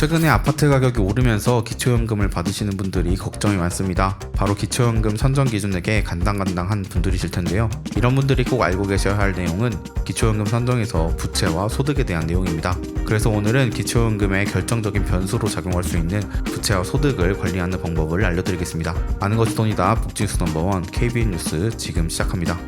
최근에 아파트 가격이 오르면서 기초연금을 받으시는 분들이 걱정이 많습니다. 바로 기초연금 선정 기준액에 간당간당한 분들이실 텐데요. 이런 분들이 꼭 알고 계셔야 할 내용은 기초연금 선정에서 부채와 소득에 대한 내용입니다. 그래서 오늘은 기초연금의 결정적인 변수로 작용할 수 있는 부채와 소득을 관리하는 방법을 알려드리겠습니다. 아는 것이 돈이다. 복지뉴스 넘버원 KBN 뉴스 지금 시작합니다.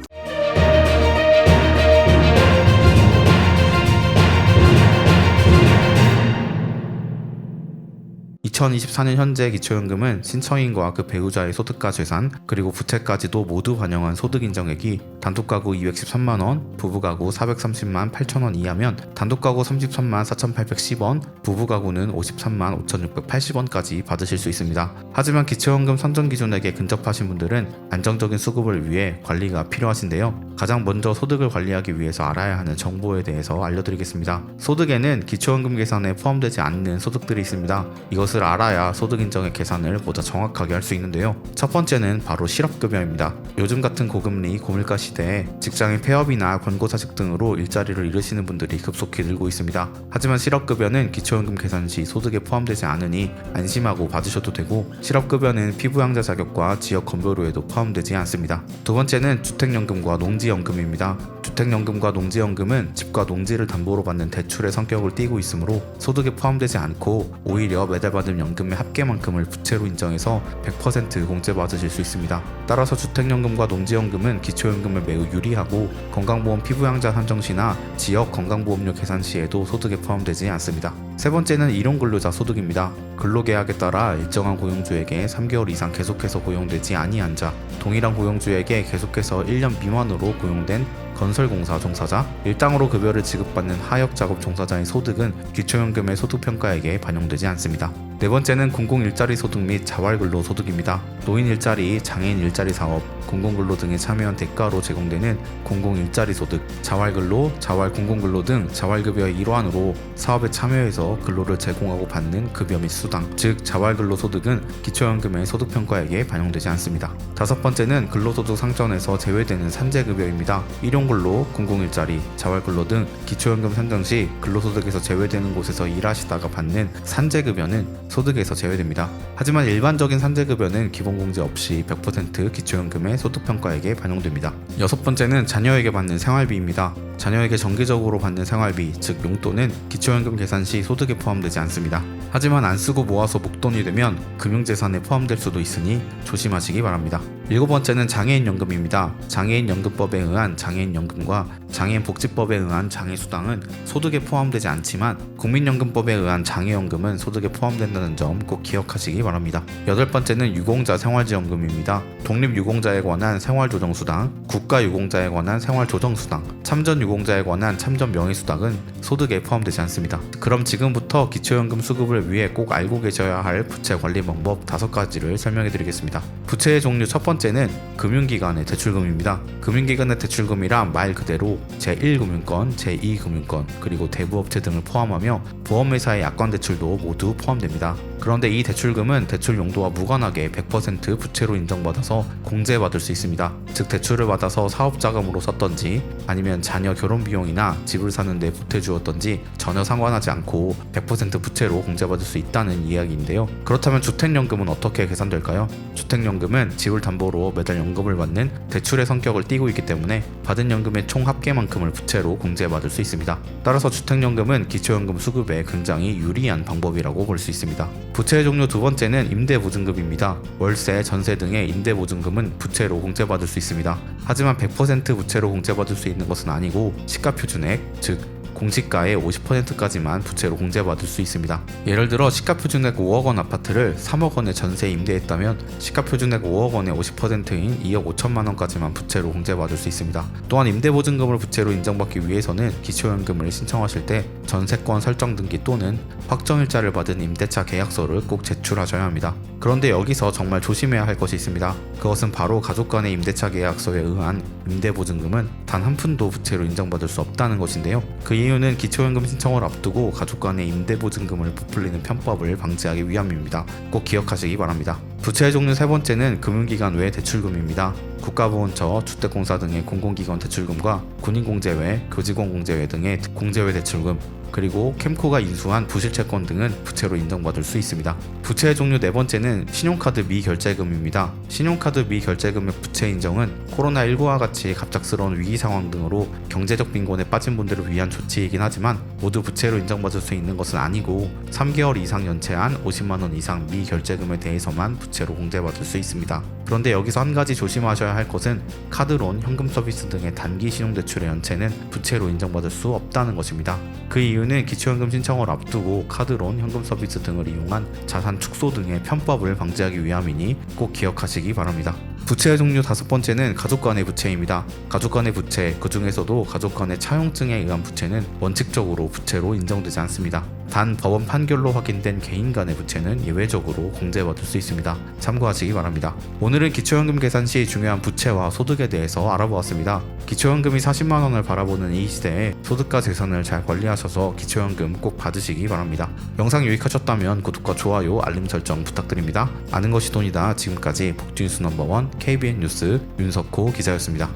2024년 현재 기초연금은 신청인과 그 배우자의 소득과 재산, 그리고 부채까지도 모두 반영한 소득인정액이 단독가구 213만원, 부부가구 430만 8천원 이하면 단독가구 33만 4,810원, 부부가구는 53만 5,680원까지 받으실 수 있습니다. 하지만 기초연금 선정기준액에 근접하신 분들은 안정적인 수급을 위해 관리가 필요하신데요. 가장 먼저 소득을 관리하기 위해서 알아야 하는 정보에 대해서 알려드리겠습니다. 소득에는 기초연금 계산에 포함되지 않는 소득들이 있습니다. 이것을 알아야 소득인정액 계산을 보다 정확하게 할 수 있는데요. 첫 번째는 바로 실업급여입니다. 요즘 같은 고금리, 고물가 시대에 직장인 폐업이나 권고사직 등으로 일자리를 잃으시는 분들이 급속히 늘고 있습니다. 하지만 실업급여는 기초연금 계산 시 소득에 포함되지 않으니 안심하고 받으셔도 되고, 실업급여는 피부양자 자격과 지역 건보료에도 포함되지 않습니다. 두 번째는 주택연금과 농지연금입니다. 주택연금과 농지연금은 집과 농지를 담보로 받는 대출의 성격을 띠고 있으므로 소득에 포함되지 않고 오히려 매달 받은 연금의 합계만큼을 부채로 인정해서 100% 공제받으실 수 있습니다. 따라서 주택연금과 농지연금은 기초연금을 매우 유리하고 건강보험 피부양자 산정 시나 지역 건강보험료 계산 시에도 소득에 포함되지 않습니다. 세 번째는 일용근로자 소득입니다. 근로계약에 따라 일정한 고용주에게 3개월 이상 계속해서 고용되지 아니한 자, 동일한 고용주에게 계속해서 1년 미만으로 고용된 건설공사 종사자, 일당으로 급여를 지급받는 하역작업 종사자의 소득은 기초연금의 소득평가액에 반영되지 않습니다. 네 번째는 공공일자리 소득 및 자활근로 소득입니다. 노인 일자리, 장애인 일자리 사업, 공공근로 등에 참여한 대가로 제공되는 공공일자리 소득, 자활근로, 자활공공근로 등 자활급여의 일환으로 사업에 참여해서 근로를 제공하고 받는 급여 및 수당, 즉 자활근로 소득은 기초연금의 소득평가액에 반영되지 않습니다. 다섯 번째는 근로소득 상전에서 제외되는 산재급여입니다. 일용근로, 공공일자리, 자활근로 등 기초연금 산정 시 근로소득에서 제외되는 곳에서 일하시다가 받는 산재급여는 소득에서 제외됩니다. 하지만 일반적인 산재급여는 기본공제 없이 100% 기초연금의 소득평가액에 반영됩니다. 여섯 번째는 자녀에게 받는 생활비입니다. 자녀에게 정기적으로 받는 생활비, 즉 용돈은 기초연금 계산 시 소득에 포함되지 않습니다. 하지만 안 쓰고 모아서 목돈이 되면 금융재산에 포함될 수도 있으니 조심하시기 바랍니다. 일곱 번째는 장애인연금입니다. 장애인연금법에 의한 장애인연금과 장애인복지법에 의한 장애수당은 소득에 포함되지 않지만 국민연금법에 의한 장애연금은 소득에 포함된다는 점 꼭 기억하시기 바랍니다. 여덟 번째는 유공자 생활지원금입니다. 독립유공자에 관한 생활조정수당, 국가유공자에 관한 생활조정수당, 참전유공자에 관한 참전명의수당은 소득에 포함되지 않습니다. 그럼 지금부터 기초연금 수급을 위해 꼭 알고 계셔야 할 부채 관리 방법 5가지를 설명해 드리겠습니다. 부채의 종류 첫 번째는 금융기관의 대출금입니다. 금융기관의 대출금이란 말 그대로 제1금융권, 제2금융권, 그리고 대부업체 등을 포함하며 보험회사의 약관대출도 모두 포함됩니다. 그런데 이 대출금은 대출 용도와 무관하게 100% 부채로 인정받아서 공제받을 수 있습니다. 즉 대출을 받아서 사업자금으로 썼던지 아니면 자녀 결혼비용이나 집을 사는 데 보태주었던지 전혀 상관하지 않고 100% 부채로 공제받을 수 있다는 이야기인데요. 그렇다면 주택연금은 어떻게 계산될까요? 주택연금은 집을 담보로 매달 연금을 받는 대출의 성격을 띠고 있기 때문에 받은 연금의 총 합계만큼을 부채로 공제받을 수 있습니다. 따라서 주택연금은 기초연금 수급에 굉장히 유리한 방법이라고 볼 수 있습니다. 부채의 종류 두 번째는 임대보증금입니다. 월세, 전세 등의 임대보증금은 부채로 공제받을 수 있습니다. 하지만 100% 부채로 공제받을 수 있는 것은 아니고 시가표준액, 즉 공시가의 50%까지만 부채로 공제받을 수 있습니다. 예를 들어 시가표준액 5억원 아파트를 3억원에 전세 임대했다면 시가표준액 5억원의 50%인 2억 5천만원까지만 부채로 공제받을 수 있습니다. 또한 임대보증금을 부채로 인정받기 위해서는 기초연금을 신청하실 때 전세권 설정 등기 또는 확정일자를 받은 임대차 계약서를 꼭 제출하셔야 합니다. 그런데 여기서 정말 조심해야 할 것이 있습니다. 그것은 바로 가족 간의 임대차 계약서에 의한 임대보증금은 단 한 푼도 부채로 인정받을 수 없다는 것인데요. 그 이유는 기초연금 신청을 앞두고 가족 간의 임대보증금을 부풀리는 편법을 방지하기 위함입니다. 꼭 기억하시기 바랍니다. 부채의 종류 세 번째는 금융기관 외 대출금입니다. 국가보훈처, 주택공사 등의 공공기관 대출금과 군인공제외, 교직원공제외 등의 공제외 대출금, 그리고 캠코가 인수한 부실채권 등은 부채로 인정받을 수 있습니다. 부채의 종류 네 번째는 신용카드 미결제금입니다. 신용카드 미결제금의 부채 인정은 코로나19와 같이 갑작스러운 위기 상황 등으로 경제적 빈곤에 빠진 분들을 위한 조치이긴 하지만 모두 부채로 인정받을 수 있는 것은 아니고 3개월 이상 연체한 50만 원 이상 미결제금에 대해서만 부채로 공제받을 수 있습니다. 그런데 여기서 한 가지 조심하셔야 할 것은 카드론, 현금 서비스 등의 단기 신용대출의 연체는 부채로 인정받을 수 없다는 것입니다. 그 이유는 기초연금 신청을 앞두고 카드론, 현금 서비스 등을 이용한 자산 축소 등의 편법을 방지하기 위함이니 꼭 기억하시기 바랍니다. 부채의 종류 다섯 번째는 가족 간의 부채입니다. 가족 간의 부채, 그 중에서도 가족 간의 차용증에 의한 부채는 원칙적으로 부채로 인정되지 않습니다. 단 법원 판결로 확인된 개인 간의 부채는 예외적으로 공제받을 수 있습니다. 참고하시기 바랍니다. 오늘은 기초연금 계산 시 중요한 부채와 소득에 대해서 알아보았습니다. 기초연금이 40만 원을 바라보는 이 시대에 소득과 재산을 잘 관리하셔서 기초연금 꼭 받으시기 바랍니다. 영상 유익하셨다면 구독과 좋아요, 알림 설정 부탁드립니다. 아는 것이 돈이다. 지금까지 복준수 넘버원 KBN 뉴스 윤석호 기자였습니다.